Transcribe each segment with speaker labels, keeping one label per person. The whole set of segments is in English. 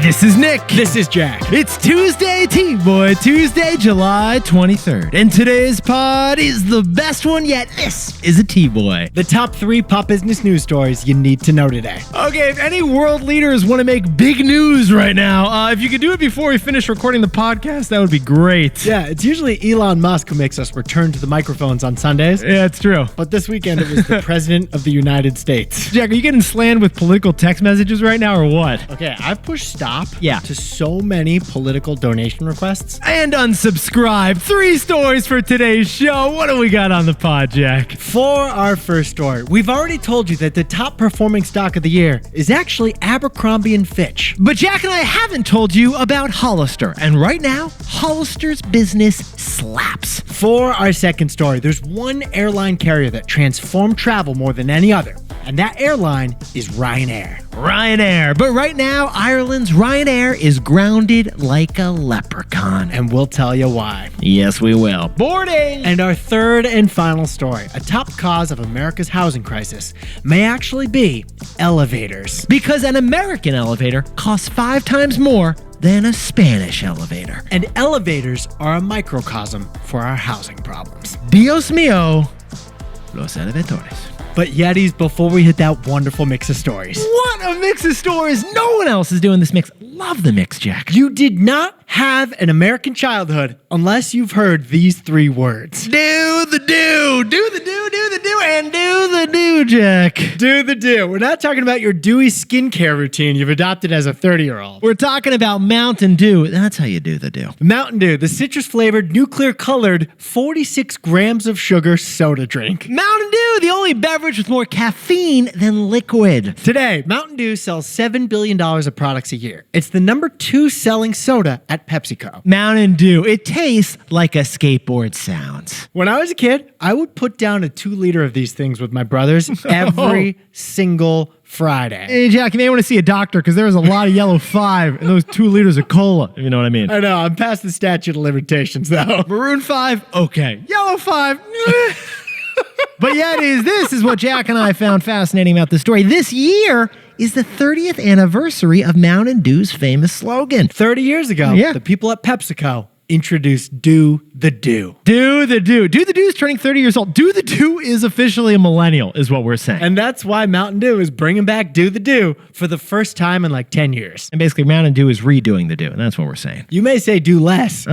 Speaker 1: This is Nick.
Speaker 2: This is Jack.
Speaker 1: It's Tuesday, TBOY, Tuesday, July 23rd. And today's pod is the best one yet. This is a TBOY.
Speaker 2: The top 3 pop business news stories you need to know today.
Speaker 1: Okay, if any world leaders want to make big news right now, if you could do it before we finish recording the podcast, that would be great.
Speaker 2: Yeah, it's usually Elon Musk who makes us return to the microphones on Sundays.
Speaker 1: Yeah, it's true.
Speaker 2: But this weekend it was the President of the United States.
Speaker 1: Jack, are you getting slammed with political text messages right now or what?
Speaker 2: Okay, I've pushed stop
Speaker 1: to
Speaker 2: so many political donation requests.
Speaker 1: And unsubscribe. 3 stories for today's show. What do we got on the pod, Jack?
Speaker 2: For our first story, we've already told you that the top performing stock of the year is actually Abercrombie & Fitch.
Speaker 1: But Jack and I haven't told you about Hollister. And right now, Hollister's business slaps.
Speaker 2: For our second story, there's one airline carrier that transformed travel more than any other. And that airline is RyanAir.
Speaker 1: RyanAir. But right now, Ireland's RyanAir is grounded like a leprechaun.
Speaker 2: And we'll tell you why.
Speaker 1: Yes, we will. Boarding!
Speaker 2: And our third and final story, a top cause of America's housing crisis, may actually be elevators.
Speaker 1: Because an American elevator costs 5 times more than a Spanish elevator.
Speaker 2: And elevators are a microcosm for our housing problems.
Speaker 1: Dios mío, los elevatores.
Speaker 2: But Yetis, before we hit that wonderful mix of stories.
Speaker 1: What a mix of stories. No one else is doing this mix. Love the mix, Jack.
Speaker 2: You did not have an American childhood unless you've heard these 3 words.
Speaker 1: Do the do. Do the do, do the do, and do the do, Jack.
Speaker 2: Do the do. We're not talking about your dewy skincare routine you've adopted as a 30-year-old.
Speaker 1: We're talking about Mountain Dew. That's how you do the do.
Speaker 2: Mountain Dew, the citrus-flavored, nuclear-colored, 46 grams of sugar soda drink.
Speaker 1: Mountain Dew, the only beverage with more caffeine than liquid.
Speaker 2: Today, Mountain Dew sells $7 billion of products a year. It's the number 2 selling soda at PepsiCo.
Speaker 1: Mountain Dew, it tastes like a skateboard sounds.
Speaker 2: When I was a kid, I would put down a 2-liter of these things with my brothers every single Friday.
Speaker 1: Hey, Jack, you may want to see a doctor because there was a lot of yellow 5 and those 2 liters of cola, if you know what I mean.
Speaker 2: I know, I'm past the statute of limitations, though.
Speaker 1: Maroon 5, okay. Yellow 5, But yeah, this is what Jack and I found fascinating about this story. This year is the 30th anniversary of Mountain Dew's famous slogan.
Speaker 2: 30 years ago, the people at PepsiCo introduced Do the Do.
Speaker 1: Do the Do. Do the Do is turning 30 years old. Do the Do is officially a millennial, is what we're saying.
Speaker 2: And that's why Mountain Dew is bringing back Do the Do for the first time in like 10 years.
Speaker 1: And basically, Mountain Dew is redoing the Do, and that's what we're saying.
Speaker 2: You may say do less.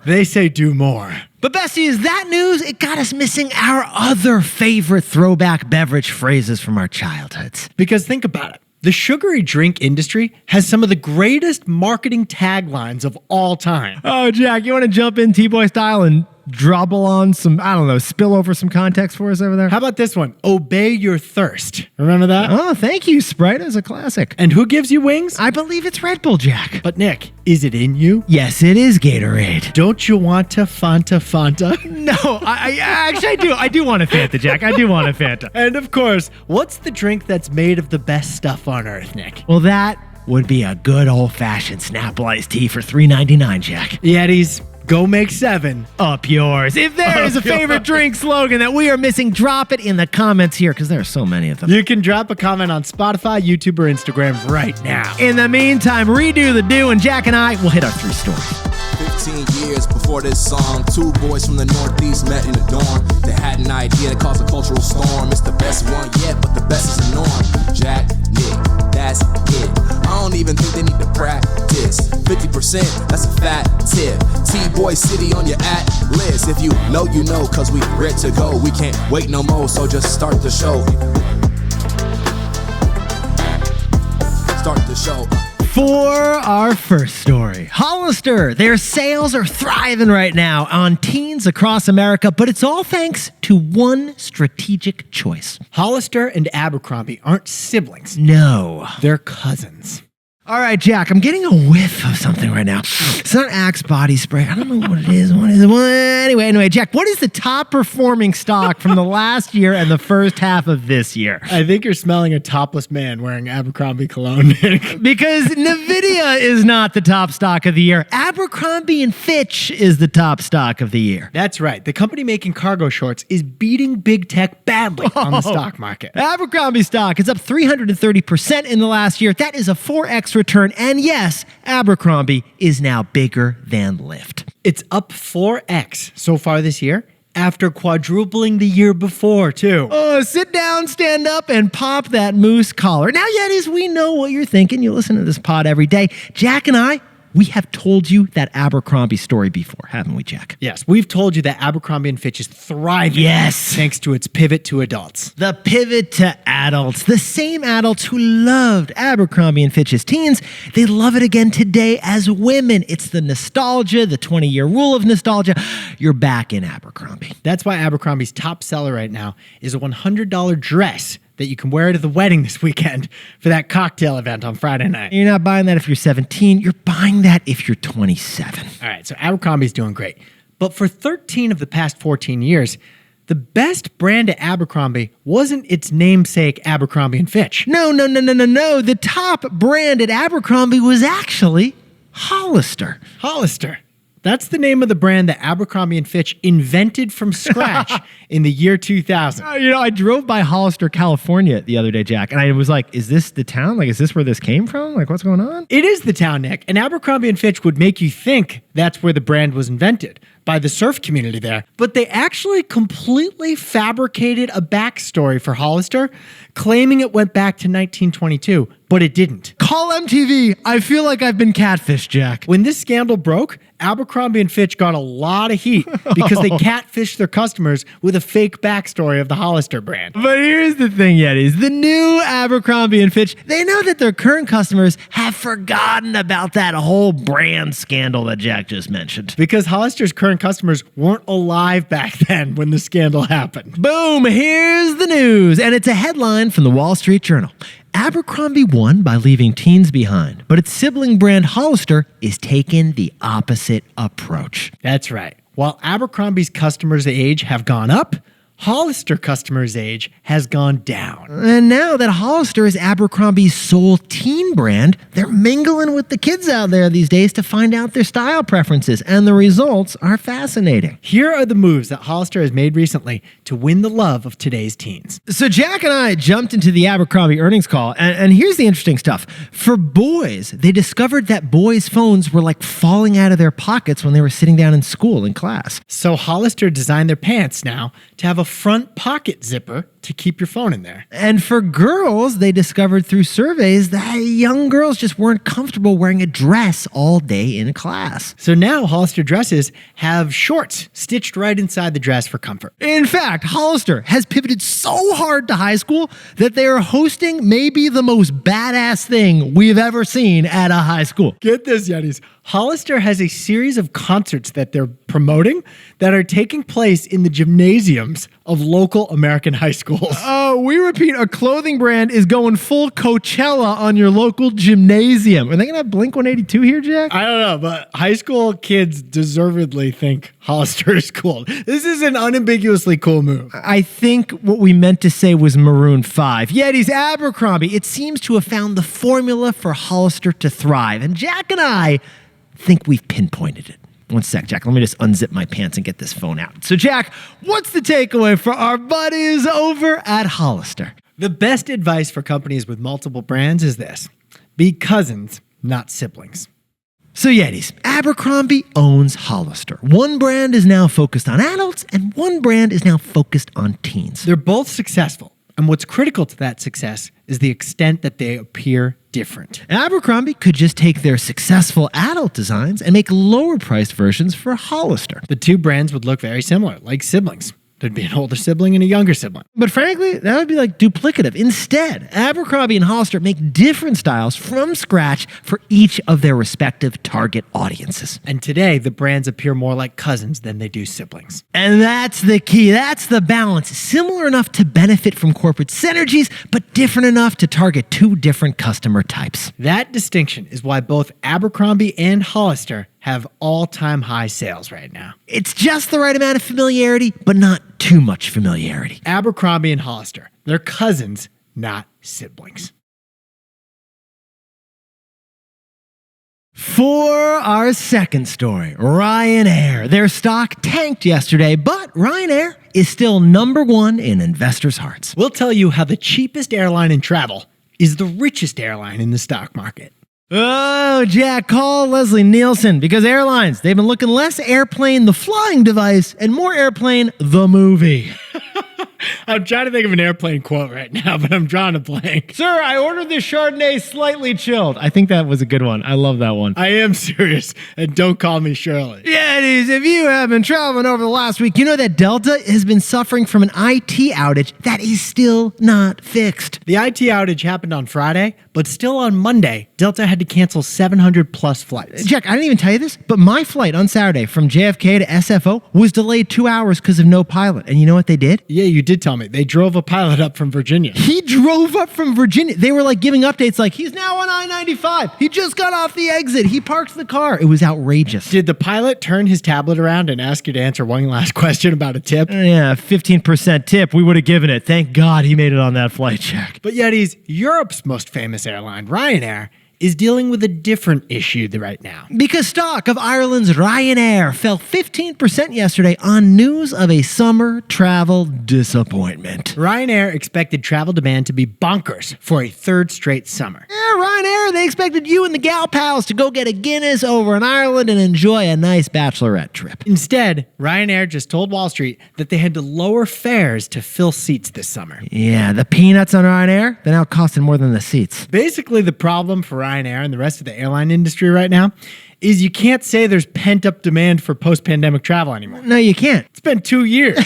Speaker 2: They say do more.
Speaker 1: But bestie, is that news? It got us missing our other favorite throwback beverage phrases from our childhoods.
Speaker 2: Because think about it. The sugary drink industry has some of the greatest marketing taglines of all time.
Speaker 1: Oh, Jack, you want to jump in TBOY style and dribble on some, I don't know, spill over some context for us over there?
Speaker 2: How about this one? Obey your thirst. Remember that?
Speaker 1: Oh, thank you, Sprite. It's a classic.
Speaker 2: And who gives you wings?
Speaker 1: I believe it's Red Bull, Jack.
Speaker 2: But Nick, is it in you?
Speaker 1: Yes, it is Gatorade.
Speaker 2: Don't you want to Fanta?
Speaker 1: No, I actually I do. I do want a Fanta, Jack. I do want a Fanta.
Speaker 2: And of course, what's the drink that's made of the best stuff on earth, Nick?
Speaker 1: Well, that would be a good old-fashioned Snapple iced tea for $3.99, Jack.
Speaker 2: Yetis, go make 7
Speaker 1: up yours. If there is a favorite drink slogan that we are missing, drop it in the comments here because there are so many of them.
Speaker 2: You can drop a comment on Spotify, YouTube, or Instagram right now.
Speaker 1: In the meantime, redo the do, and Jack and I will hit our 3 stories.
Speaker 3: 15 years before this song, 2 boys from the Northeast met in the dorm. They had an idea that caused a cultural storm. It's the best one yet, but the best is the norm. Jack, Nick, that's it. I don't even think they need to practice. 50%, that's a fat tip. T-Boy City on your at-list. If you know, cause we ready to go. We can't wait no more, so just start the show. Start the show.
Speaker 1: For our first story, Hollister, their sales are thriving right now on teens across America, but it's all thanks to one strategic choice.
Speaker 2: Hollister and Abercrombie aren't siblings.
Speaker 1: No.
Speaker 2: They're cousins.
Speaker 1: All right, Jack, I'm getting a whiff of something right now. It's not Axe body spray. I don't know what it is. What is it? Well, anyway, Jack, what is the top performing stock from the last year and the first half of this year?
Speaker 2: I think you're smelling a topless man wearing Abercrombie cologne, Nick.
Speaker 1: Because NVIDIA is not the top stock of the year. Abercrombie & Fitch is the top stock of the year.
Speaker 2: That's right. The company making cargo shorts is beating big tech badly on the stock market.
Speaker 1: Abercrombie stock is up 330% in the last year. That is a 4x return. And yes, Abercrombie is now bigger than Lyft.
Speaker 2: It's up 4x so far this year, after quadrupling the year before, too.
Speaker 1: Oh, sit down, stand up, and pop that moose collar. Now, Yetis, we know what you're thinking. You listen to this pod every day. Jack and I, we have told you that Abercrombie story before, haven't we, Jack?
Speaker 2: Yes, we've told you that Abercrombie & Fitch is thriving.
Speaker 1: Yes.
Speaker 2: Thanks to its pivot to adults.
Speaker 1: The pivot to adults. The same adults who loved Abercrombie & Fitch's teens, they love it again today as women. It's the nostalgia, the 20-year rule of nostalgia. You're back in Abercrombie.
Speaker 2: That's why Abercrombie's top seller right now is a $100 dress that you can wear to the wedding this weekend for that cocktail event on Friday night.
Speaker 1: You're not buying that if you're 17. You're buying that if you're 27.
Speaker 2: All right, so Abercrombie's doing great. But for 13 of the past 14 years, the best brand at Abercrombie wasn't its namesake Abercrombie & Fitch.
Speaker 1: No. The top brand at Abercrombie was actually Hollister.
Speaker 2: Hollister. That's the name of the brand that Abercrombie & Fitch invented from scratch in the year 2000.
Speaker 1: I drove by Hollister, California the other day, Jack, and I was like, is this the town? Like, is this where this came from? Like, what's going on?
Speaker 2: It is the town, Nick, and Abercrombie & Fitch would make you think that's where the brand was invented, by the surf community there. But they actually completely fabricated a backstory for Hollister, claiming it went back to 1922, but it didn't.
Speaker 1: Call MTV. I feel like I've been catfished, Jack.
Speaker 2: When this scandal broke, Abercrombie & Fitch got a lot of heat because they catfished their customers with a fake backstory of the Hollister brand.
Speaker 1: But here's the thing, Yetis. The new Abercrombie & Fitch, they know that their current customers have forgotten about that whole brand scandal that Jack just mentioned.
Speaker 2: Because Hollister's current customers weren't alive back then when the scandal happened.
Speaker 1: Boom, here's the news. And it's a headline from the Wall Street Journal. Abercrombie won by leaving teens behind, but its sibling brand Hollister is taking the opposite approach.
Speaker 2: That's right. While Abercrombie's customers' age have gone up, Hollister customers' age has gone down.
Speaker 1: And now that Hollister is Abercrombie's sole teen brand, they're mingling with the kids out there these days to find out their style preferences, and the results are fascinating.
Speaker 2: Here are the moves that Hollister has made recently to win the love of today's teens.
Speaker 1: So Jack and I jumped into the Abercrombie earnings call, and here's the interesting stuff. For boys, they discovered that boys' phones were like falling out of their pockets when they were sitting down in school in class.
Speaker 2: So Hollister designed their pants now to have a front pocket zipper to keep your phone in there.
Speaker 1: And for girls, they discovered through surveys that young girls just weren't comfortable wearing a dress all day in class.
Speaker 2: So now Hollister dresses have shorts stitched right inside the dress for comfort.
Speaker 1: In fact, Hollister has pivoted so hard to high school that they are hosting maybe the most badass thing we've ever seen at a high school.
Speaker 2: Get this, Yetis. Hollister has a series of concerts that they're promoting that are taking place in the gymnasiums of local American high schools.
Speaker 1: Oh, we repeat, a clothing brand is going full Coachella on your local gymnasium. Are they going to have Blink-182 here, Jack?
Speaker 2: I don't know, but high school kids deservedly think Hollister is cool. This is an unambiguously cool move.
Speaker 1: I think what we meant to say was Maroon 5. Yetis, Abercrombie, it seems to have found the formula for Hollister to thrive. And Jack and I think we've pinpointed it. One sec, Jack. Let me just unzip my pants and get this phone out. So, Jack, what's the takeaway for our buddies over at Hollister?
Speaker 2: The best advice for companies with multiple brands is this: be cousins, not siblings.
Speaker 1: So, Yetis, Abercrombie owns Hollister. One brand is now focused on adults, and one brand is now focused on teens.
Speaker 2: They're both successful, and what's critical to that success is the extent that they appear different.
Speaker 1: Abercrombie could just take their successful adult designs and make lower-priced versions for Hollister.
Speaker 2: The two brands would look very similar, like siblings. There'd be an older sibling and a younger sibling.
Speaker 1: But frankly, that would be like duplicative. Instead, Abercrombie and Hollister make different styles from scratch for each of their respective target audiences.
Speaker 2: And today, the brands appear more like cousins than they do siblings.
Speaker 1: And that's the key. That's the balance. Similar enough to benefit from corporate synergies, but different enough to target two different customer types.
Speaker 2: That distinction is why both Abercrombie and Hollister have all-time high sales right now.
Speaker 1: It's just the right amount of familiarity, but not too much familiarity.
Speaker 2: Abercrombie and Hollister, they're cousins, not siblings.
Speaker 1: For our second story, RyanAir. Their stock tanked yesterday, but RyanAir is still number one in investors' hearts.
Speaker 2: We'll tell you how the cheapest airline in travel is the richest airline in the stock market.
Speaker 1: Oh, Jack, call Leslie Nielsen, because airlines, they've been looking less airplane, the flying device, and more airplane, the movie.
Speaker 2: I'm trying to think of an airplane quote right now, but I'm drawing a blank.
Speaker 1: Sir, I ordered this Chardonnay slightly chilled. I think that was a good one. I love that one.
Speaker 2: I am serious, and don't call me Shirley.
Speaker 1: Yeah, it is. If you have been traveling over the last week, you know that Delta has been suffering from an IT outage that is still not fixed.
Speaker 2: The IT outage happened on Friday, but still on Monday, Delta had to cancel 700 plus flights.
Speaker 1: Jack, I didn't even tell you this, but my flight on Saturday from JFK to SFO was delayed 2 hours because of no pilot. And you know what they did?
Speaker 2: Yeah, you did tell me. They drove a pilot up from Virginia.
Speaker 1: He drove up from Virginia. They were like giving updates like, he's now on I-95. He just got off the exit. He parked the car. It was outrageous.
Speaker 2: Did the pilot turn his tablet around and ask you to answer one last question about a tip?
Speaker 1: Yeah, 15% tip. We would have given it. Thank God he made it on that flight, Jack.
Speaker 2: But yet Europe's most famous airline, RyanAir, is dealing with a different issue right now.
Speaker 1: Because stock of Ireland's RyanAir fell 15% yesterday on news of a summer travel disappointment.
Speaker 2: RyanAir expected travel demand to be bonkers for a third straight summer.
Speaker 1: Yeah, RyanAir, they expected you and the gal pals to go get a Guinness over in Ireland and enjoy a nice bachelorette trip.
Speaker 2: Instead, RyanAir just told Wall Street that they had to lower fares to fill seats this summer.
Speaker 1: Yeah, the peanuts on RyanAir, they're now costing more than the seats.
Speaker 2: Basically, the problem for RyanAir and the rest of the airline industry right now is you can't say there's pent-up demand for post-pandemic travel anymore.
Speaker 1: No, you can't.
Speaker 2: It's been 2 years.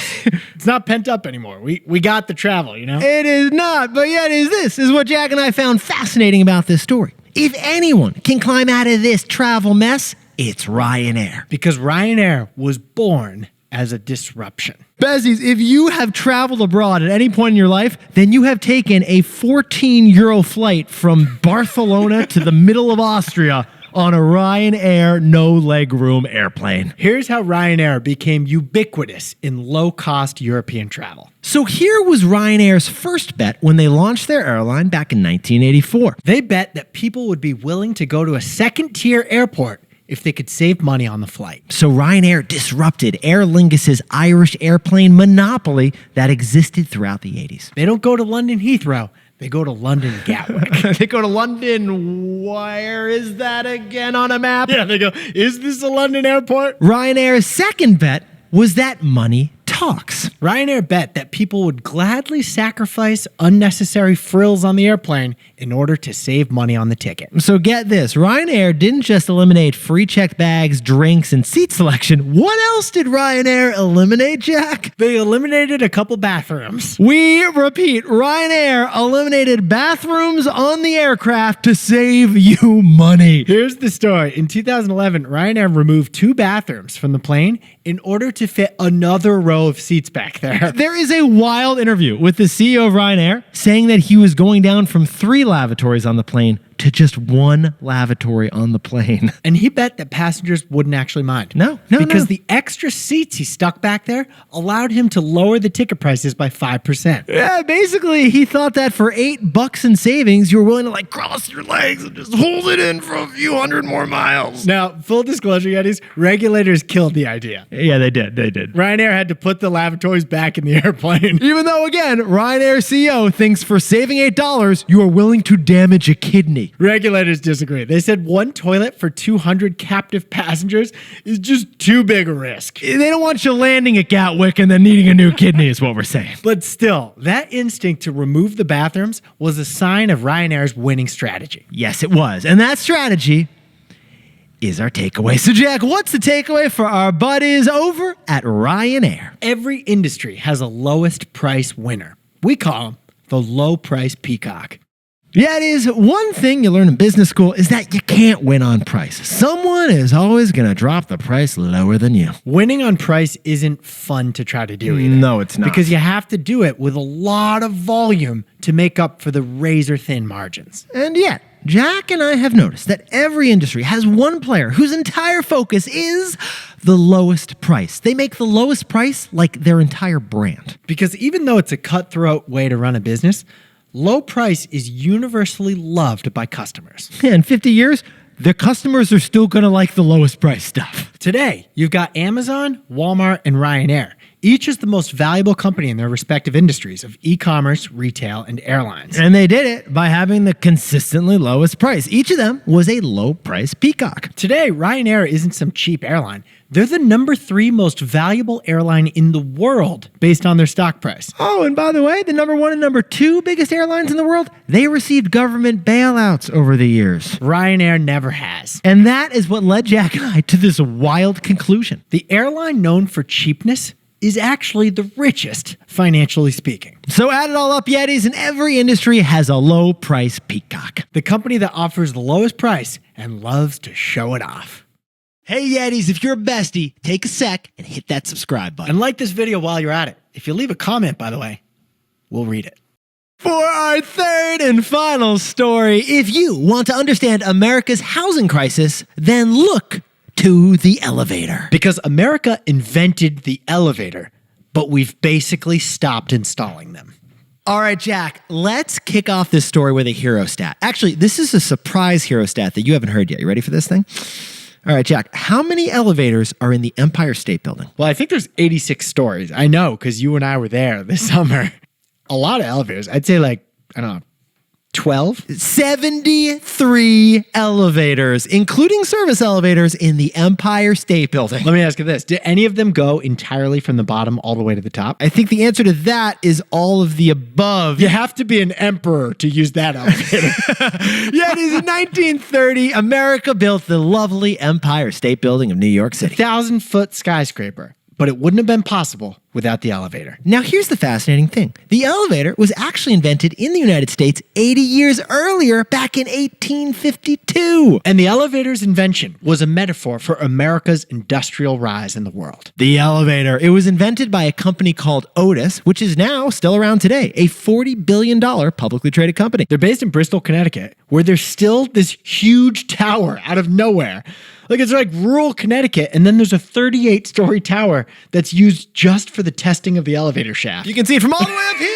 Speaker 2: It's not pent up anymore. We got the travel, you know?
Speaker 1: It is not, but yet this is what Jack and I found fascinating about this story. If anyone can climb out of this travel mess, it's RyanAir.
Speaker 2: Because RyanAir was born as a disruption.
Speaker 1: Bezies, if you have traveled abroad at any point in your life, then you have taken a 14-euro flight from Barcelona to the middle of Austria on a RyanAir no-legroom airplane.
Speaker 2: Here's how RyanAir became ubiquitous in low-cost European travel.
Speaker 1: So here was RyanAir's first bet when they launched their airline back in 1984.
Speaker 2: They bet that people would be willing to go to a second-tier airport if they could save money on the flight.
Speaker 1: So RyanAir disrupted Aer Lingus' Irish airplane monopoly that existed throughout the 80s.
Speaker 2: They don't go to London Heathrow. They go to London Gatwick.
Speaker 1: They go to London, where is that again on a map?
Speaker 2: Yeah, they go, is this a London airport?
Speaker 1: RyanAir's second bet was that money talks.
Speaker 2: RyanAir bet that people would gladly sacrifice unnecessary frills on the airplane in order to save money on the ticket.
Speaker 1: So get this, RyanAir didn't just eliminate free checked bags, drinks, and seat selection. What else did RyanAir eliminate, Jack?
Speaker 2: They eliminated a couple bathrooms.
Speaker 1: We repeat, RyanAir eliminated bathrooms on the aircraft to save you money.
Speaker 2: Here's the story. In 2011, RyanAir removed 2 bathrooms from the plane in order to fit another row of seats back there.
Speaker 1: There is a wild interview with the CEO of RyanAir saying that he was going down from 3 lavatories on the plane to just 1 lavatory on the plane.
Speaker 2: And he bet that passengers wouldn't actually mind.
Speaker 1: No.
Speaker 2: Because the extra seats he stuck back there allowed him to lower the ticket prices by 5%.
Speaker 1: Yeah, basically, he thought that for $8 in savings, you were willing to cross your legs and just hold it in for a few hundred more miles.
Speaker 2: Now, full disclosure, Yetis, regulators killed the idea.
Speaker 1: Yeah, they did.
Speaker 2: RyanAir had to put the lavatories back in the airplane.
Speaker 1: Even though, again, RyanAir CEO thinks for saving $8, you are willing to damage a kidney.
Speaker 2: Regulators disagree. They said 1 toilet for 200 captive passengers is just too big a risk.
Speaker 1: They don't want you landing at Gatwick and then needing a new kidney is what we're saying.
Speaker 2: But still, that instinct to remove the bathrooms was a sign of RyanAir's winning strategy.
Speaker 1: Yes, it was. And that strategy is our takeaway. So, Jack, what's the takeaway for our buddies over at RyanAir?
Speaker 2: Every industry has a lowest price winner. We call him the low price peacock.
Speaker 1: Yeah, it is. One thing you learn in business school is that you can't win on price. Someone is always going to drop the price lower than you.
Speaker 2: Winning on price isn't fun to try to do either.
Speaker 1: No, it's not.
Speaker 2: Because you have to do it with a lot of volume to make up for the razor-thin margins.
Speaker 1: And yet, Jack and I have noticed that every industry has one player whose entire focus is the lowest price. They make the lowest price like their entire brand.
Speaker 2: Because even though it's a cutthroat way to run a business, low price is universally loved by customers.
Speaker 1: In 50 years, the customers are still going to like the lowest price stuff.
Speaker 2: Today, you've got Amazon, Walmart, and RyanAir, Each is the most valuable company in their respective industries of e-commerce, retail, and airlines.
Speaker 1: And they did it by having the consistently lowest price. Each of them was a low-price peacock.
Speaker 2: Today, RyanAir isn't some cheap airline. They're the number 3 most valuable airline in the world based on their stock price.
Speaker 1: Oh, and by the way, the number 1 and number 2 biggest airlines in the world, they received government bailouts over the years.
Speaker 2: RyanAir never has.
Speaker 1: And that is what led Jack and I to this wild conclusion.
Speaker 2: The airline known for cheapness is actually the richest, financially speaking.
Speaker 1: So add it all up, Yetis, and every industry has a low-price peacock.
Speaker 2: The company that offers the lowest price and loves to show it off.
Speaker 1: Hey, Yetis, if you're a bestie, take a sec and hit that subscribe button.
Speaker 2: And like this video while you're at it. If you leave a comment, by the way, we'll read it.
Speaker 1: For our third and final story, if you want to understand America's housing crisis, then look to the elevator.
Speaker 2: Because America invented the elevator, but we've basically stopped installing them.
Speaker 1: All right, Jack, let's kick off this story with a hero stat. Actually, this is a surprise hero stat that you haven't heard yet. You ready for this thing? All right, Jack, how many elevators are in the Empire State Building?
Speaker 2: Well, I think there's 86 stories. I know, because you and I were there this summer. A lot of elevators. I'd say like, I don't know, 12?
Speaker 1: 73 elevators, including service elevators in the Empire State Building.
Speaker 2: Let me ask you this. Do any of them go entirely from the bottom all the way to the top?
Speaker 1: I think the answer to that is all of the above.
Speaker 2: You have to be an emperor to use that elevator.
Speaker 1: Yeah, it is in 1930, America built the lovely Empire State Building of New York City.
Speaker 2: 1,000-foot skyscraper. But it wouldn't have been possible without the elevator.
Speaker 1: Now, here's the fascinating thing. The elevator was actually invented in the United States 80 years earlier, back in 1852.
Speaker 2: And the elevator's invention was a metaphor for America's industrial rise in the world.
Speaker 1: The elevator. It was invented by a company called Otis, which is now still around today, a $40 billion publicly traded company.
Speaker 2: They're based in Bristol, Connecticut, where there's still this huge tower out of nowhere. Like, it's like rural Connecticut, and then there's a 38-story tower that's used just for the testing of the elevator shaft.
Speaker 1: You can see it from all the way up here.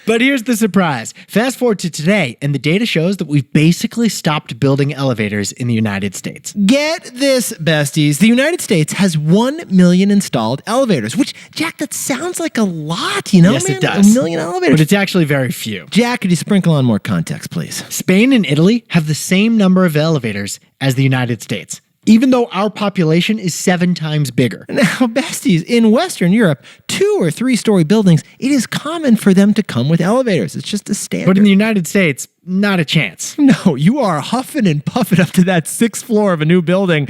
Speaker 2: But here's the surprise. Fast forward to today, and the data shows that we've basically stopped building elevators in the United States.
Speaker 1: Get this, besties. The United States has 1 million installed elevators, which, Jack, that sounds like a lot, you know,
Speaker 2: Yes,
Speaker 1: man?
Speaker 2: it does.
Speaker 1: 1 million elevators.
Speaker 2: But it's actually very few.
Speaker 1: Jack, could you sprinkle on more context, please?
Speaker 2: Spain and Italy have the same number of elevators as the United States, even though our population is 7 times bigger.
Speaker 1: Now, besties, in Western Europe, 2 or 3 story buildings, it is common for them to come with elevators. It's just a standard.
Speaker 2: But in the United States, not a chance.
Speaker 1: No, you are huffing and puffing up to that 6th floor of a new building.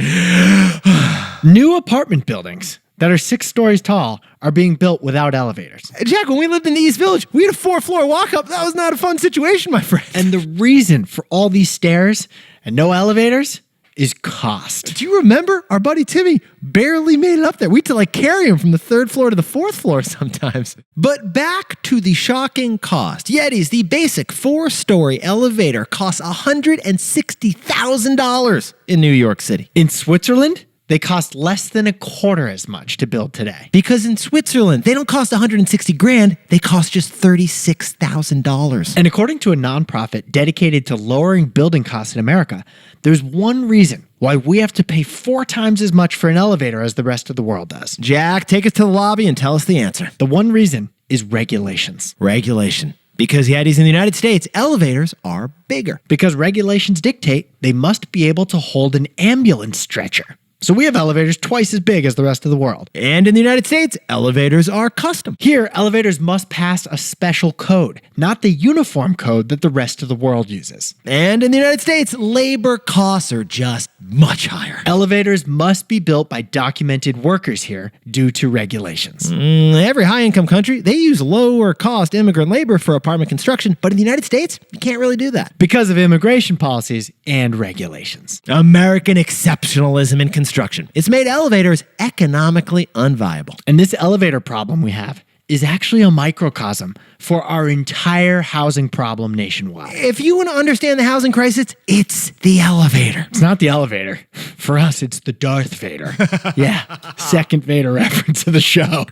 Speaker 2: New apartment buildings that are 6 stories tall are being built without elevators.
Speaker 1: Jack, when we lived in the East Village, we had a 4th-floor walk-up. That was not a fun situation, my friend.
Speaker 2: And the reason for all these stairs and no elevators is cost.
Speaker 1: Do you remember our buddy Timmy barely made it up there? We had to like carry him from the 3rd floor to the 4th floor sometimes. But back to the shocking cost. Yetis, the basic 4-story elevator costs $160,000 in New York City.
Speaker 2: In Switzerland, they cost less than a quarter as much to build today.
Speaker 1: Because in Switzerland, they don't cost $160,000, they cost just $36,000.
Speaker 2: And according to a nonprofit dedicated to lowering building costs in America, there's one reason why we have to pay 4 times as much for an elevator as the rest of the world does.
Speaker 1: Jack, take us to the lobby and tell us the answer.
Speaker 2: The one reason is regulations.
Speaker 1: Regulation. Because, Yetis, in the United States, elevators are bigger.
Speaker 2: Because regulations dictate they must be able to hold an ambulance stretcher. So we have elevators twice as big as the rest of the world.
Speaker 1: And in the United States, elevators are custom.
Speaker 2: Here, elevators must pass a special code, not the uniform code that the rest of the world uses.
Speaker 1: And in the United States, labor costs are just much higher.
Speaker 2: Elevators must be built by documented workers here due to regulations.
Speaker 1: Every high-income country, they use lower-cost immigrant labor for apartment construction, but in the United States, you can't really do that.
Speaker 2: Because of immigration policies and regulations.
Speaker 1: American exceptionalism in construction. It's made elevators economically unviable.
Speaker 2: And this elevator problem we have is actually a microcosm for our entire housing problem nationwide.
Speaker 1: If you want to understand the housing crisis, it's the elevator.
Speaker 2: It's not the elevator. For us, it's the Darth Vader. Yeah, second Vader reference of the show.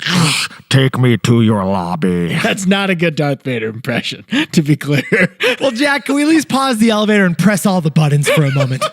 Speaker 1: Take me to your lobby.
Speaker 2: That's not a good Darth Vader impression, to be clear.
Speaker 1: Well, Jack, can we at least pause the elevator and press all the buttons for a moment?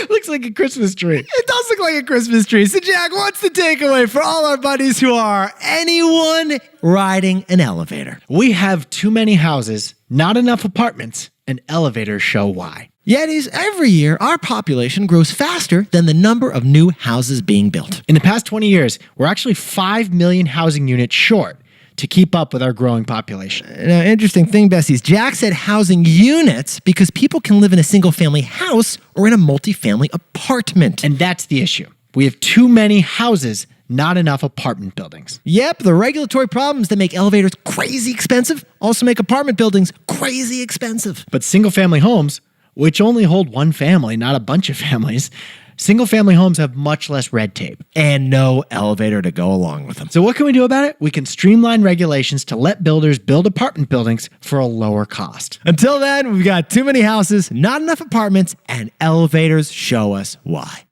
Speaker 2: Looks like a Christmas tree.
Speaker 1: It does look like a Christmas tree. So, Jack, what's the takeaway for all our buddies who are anyone riding an elevator?
Speaker 2: We have too many houses, not enough apartments, and elevators show why.
Speaker 1: Yetis, every year, our population grows faster than the number of new houses being built.
Speaker 2: In the past 20 years, we're actually 5 million housing units short to keep up with our growing population.
Speaker 1: Now, interesting thing, Bessies, Jack said housing units because people can live in a single-family house or in a multi-family apartment.
Speaker 2: And that's the issue. We have too many houses, not enough apartment buildings.
Speaker 1: Yep, the regulatory problems that make elevators crazy expensive also make apartment buildings crazy expensive.
Speaker 2: But single-family homes, which only hold one family, not a bunch of families, single-family homes have much less red tape.
Speaker 1: And no elevator to go along with them.
Speaker 2: So what can we do about it? We can streamline regulations to let builders build apartment buildings for a lower cost.
Speaker 1: Until then, we've got too many houses, not enough apartments, and elevators show us why.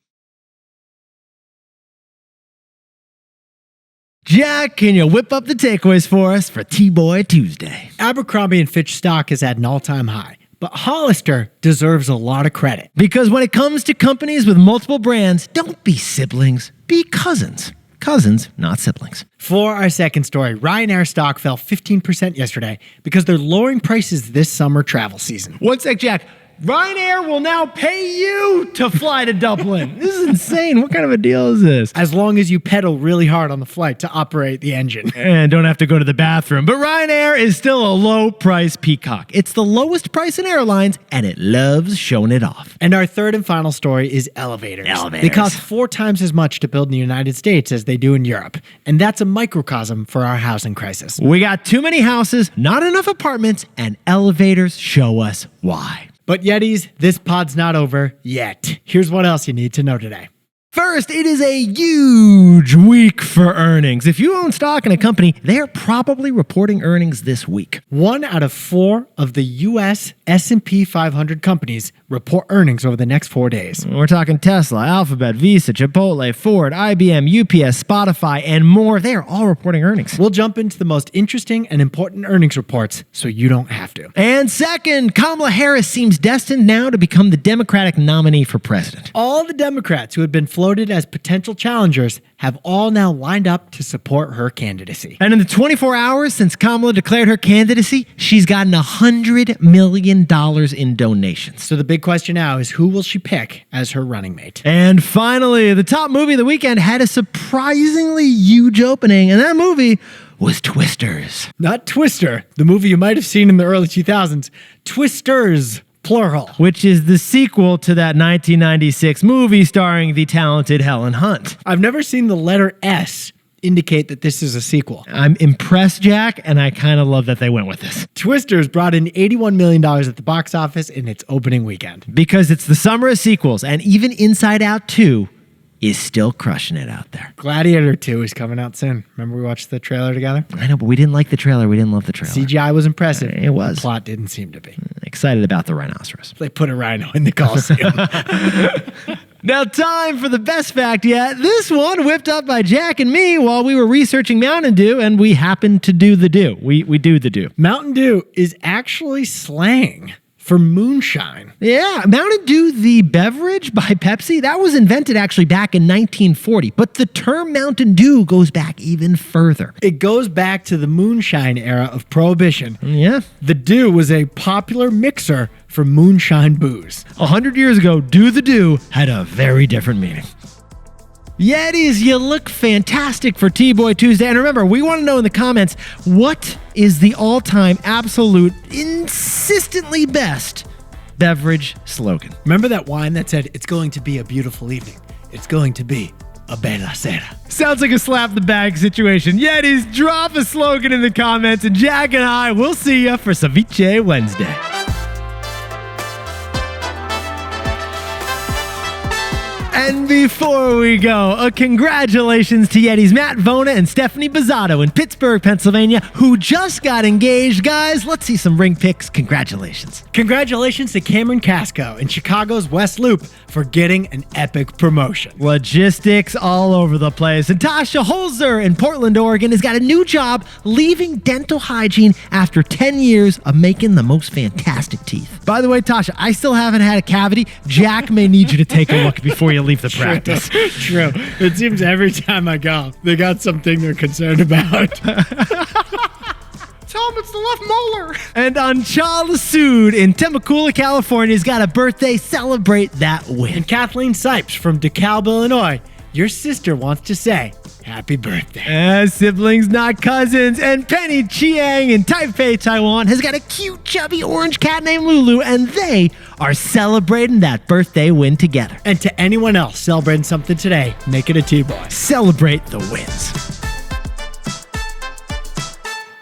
Speaker 1: Jack, can you whip up the takeaways for us for TBOY Tuesday?
Speaker 2: Abercrombie & Fitch stock is at an all-time high, but Hollister deserves a lot of credit.
Speaker 1: Because when it comes to companies with multiple brands, don't be siblings, be cousins. Cousins, not siblings.
Speaker 2: For our second story, RyanAir stock fell 15% yesterday because they're lowering prices this summer travel season.
Speaker 1: One sec, Jack. RyanAir will now pay you to fly to Dublin. This is insane. What kind of a deal is this?
Speaker 2: As long as you pedal really hard on the flight to operate the engine.
Speaker 1: And don't have to go to the bathroom. But RyanAir is still a low-price peacock. It's the lowest price in airlines, and it loves showing it off.
Speaker 2: And our third and final story is elevators.
Speaker 1: Elevators.
Speaker 2: They cost 4 times as much to build in the United States as they do in Europe. And that's a microcosm for our housing crisis.
Speaker 1: We got too many houses, not enough apartments, and elevators show us why.
Speaker 2: But Yetis, this pod's not over yet. Here's what else you need to know today.
Speaker 1: First, it is a huge week for earnings. If you own stock in a company, they are probably reporting earnings this week.
Speaker 2: 1 out of 4 of the U.S. S&P 500 companies report earnings over the next 4 days.
Speaker 1: We're talking Tesla, Alphabet, Visa, Chipotle, Ford, IBM, UPS, Spotify, and more. They are all reporting earnings.
Speaker 2: We'll jump into the most interesting and important earnings reports so you don't have to.
Speaker 1: And second, Kamala Harris seems destined now to become the Democratic nominee for president.
Speaker 2: All the Democrats who had been floated as potential challengers have all now lined up to support her candidacy.
Speaker 1: And in the 24 hours since Kamala declared her candidacy, she's gotten $100 million in donations.
Speaker 2: So the big question now is, who will she pick as her running mate?
Speaker 1: And finally, the top movie of the weekend had a surprisingly huge opening, and that movie was Twisters.
Speaker 2: Not Twister, the movie you might have seen in the early 2000s. Twisters, plural.
Speaker 1: Which is the sequel to that 1996 movie starring the talented Helen Hunt.
Speaker 2: I've never seen the letter S indicate that this is a sequel.
Speaker 1: I'm impressed, Jack, and I kind of love that they went with this.
Speaker 2: Twisters brought in $81 million at the box office in its opening weekend.
Speaker 1: Because it's the summer of sequels, and even Inside Out 2 is still crushing it out there.
Speaker 2: Gladiator 2 is coming out soon. Remember we watched the trailer together?
Speaker 1: I know, but we didn't like the trailer. We didn't love the trailer.
Speaker 2: CGI was impressive.
Speaker 1: It was.
Speaker 2: The plot didn't seem to be.
Speaker 1: Excited about the rhinoceros.
Speaker 2: They put a rhino in the Coliseum.
Speaker 1: Now, time for the best fact yet. This one whipped up by Jack and me while we were researching Mountain Dew, and we happened to do the do. We do the do.
Speaker 2: Mountain Dew is actually slang for moonshine.
Speaker 1: Yeah, Mountain Dew, the beverage by Pepsi, that was invented actually back in 1940. But the term Mountain Dew goes back even further.
Speaker 2: It goes back to the moonshine era of Prohibition.
Speaker 1: Yeah.
Speaker 2: The Dew was a popular mixer for moonshine booze.
Speaker 1: 100 years ago, Do the Do had a very different meaning. Yetis, you look fantastic for TBOY Tuesday. And remember, we want to know in the comments, what is the all-time absolute, insistently best beverage slogan?
Speaker 2: Remember that wine that said, "It's going to be a beautiful evening. It's going to be a bella sera."
Speaker 1: Sounds like a slap the bag situation. Yetis, drop a slogan in the comments, and Jack and I will see you for Ceviche Wednesday. And before we go, a congratulations to Yeti's Matt Vona and Stephanie Bizzato in Pittsburgh, Pennsylvania, who just got engaged. Guys, let's see some ring pics. Congratulations.
Speaker 2: Congratulations to Cameron Casco in Chicago's West Loop for getting an epic promotion.
Speaker 1: Logistics all over the place. And Tasha Holzer in Portland, Oregon has got a new job leaving dental hygiene after 10 years of making the most fantastic teeth. By the way, Tasha, I still haven't had a cavity. Jack may need you to take a look before you leave the practice.
Speaker 2: True. It seems every time I go, they got something they're concerned about.
Speaker 1: Tell him it's the left molar. And Anchal Sood in Temecula, California has got a birthday. Celebrate that win.
Speaker 2: And Kathleen Sipes from DeKalb, Illinois, your sister wants to say happy birthday.
Speaker 1: Siblings, not cousins. And Penny Chiang in Taipei, Taiwan has got a cute, chubby orange cat named Lulu, and they are celebrating that birthday win together.
Speaker 2: And to anyone else celebrating something today, make it a TBOY.
Speaker 1: Celebrate the wins.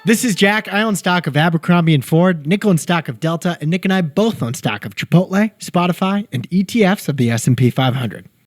Speaker 2: This is Jack. I own stock of Abercrombie and Ford. Nick owns stock of Delta, and Nick and I both own stock of Chipotle, Spotify, and ETFs of the S&P 500.